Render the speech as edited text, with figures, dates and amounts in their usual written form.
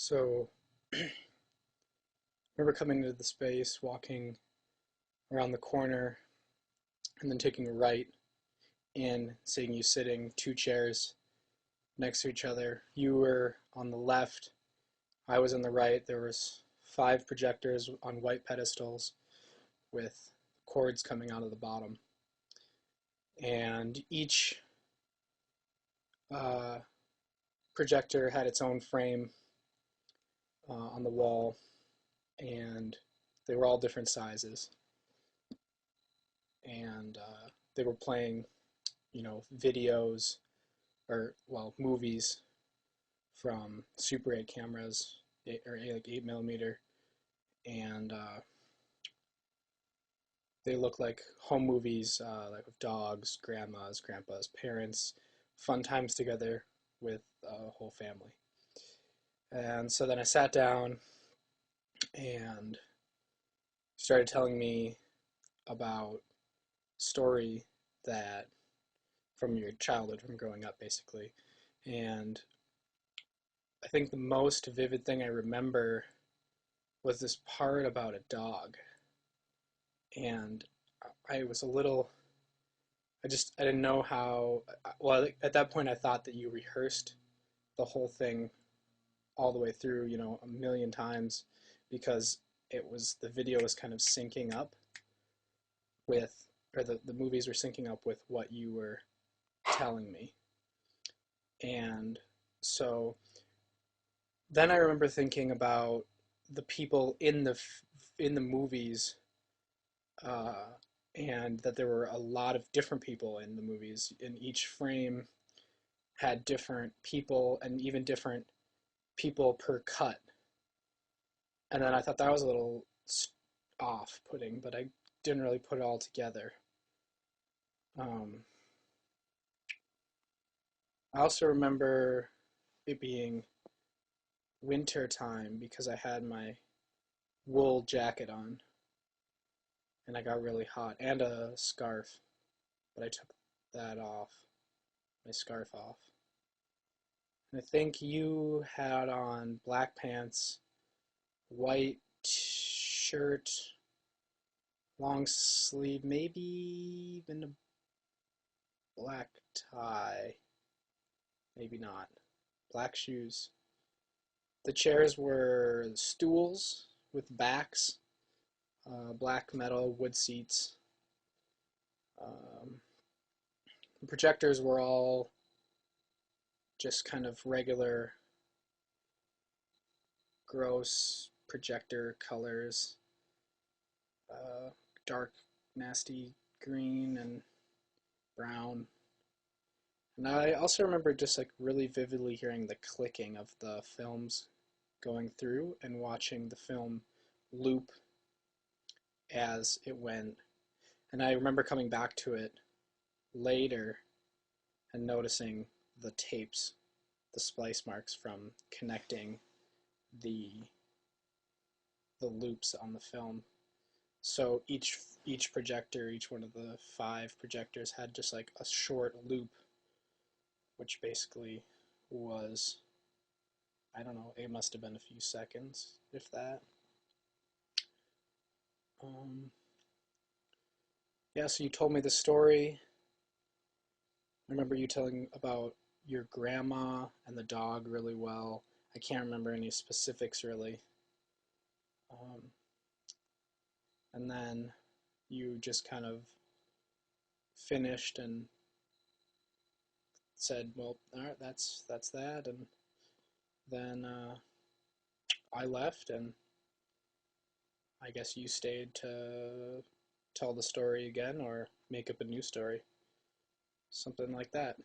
So, I remember coming into the space, walking around the corner, and then taking a right and seeing you sitting two chairs next to each other. You were on the left, I was on the right. There was five projectors on white pedestals with cords coming out of the bottom. And each uh, projector had its own frame on the wall, and they were all different sizes. And they were playing, videos or movies from Super 8 cameras, like 8 millimeter, and they look like home movies, like with dogs, grandmas, grandpas, parents, fun times together with a whole family. And so then I sat down and started telling me about a story that from your childhood, from growing up, basically. And I think the most vivid thing I remember was this part about a dog. And I was a little, I didn't know how, well, at that point I thought that you rehearsed the whole thing all the way through, a million times, because the video was kind of syncing up with, or the movies were syncing up with what you were telling me. And so then I remember thinking about the people in the movies, uh, and that there were a lot of different people in the movies. In each frame had different people, and even different people per cut. And then I thought that was a little off-putting, but I didn't really put it all together. Um, I also remember it being winter time because I had my wool jacket on and I got really hot, and a scarf, but I took that off, my scarf off. And I think you had on black pants, white shirt, long sleeve, maybe even a black tie, maybe not. Black shoes. The chairs were stools with backs, black metal wood seats. Um, the projectors were all just kind of regular, gross projector colors, uh, dark, nasty green and brown. And I also remember just like really vividly hearing the clicking of the films going through and watching the film loop as it went. And I remember coming back to it later and noticing the tapes, the splice marks from connecting the the loops on the film. So each projector, each one of the five projectors had just like a short loop, which basically was, I don't know, it must have been a few seconds, if that. Um, yeah, so you told me the story. I remember you telling about your grandma and the dog really well. I can't remember any specifics really. Um, and then you just kind of finished and said, "Well, all right, that's that." And then I left, and I guess you stayed to tell the story again or make up a new story, something like that.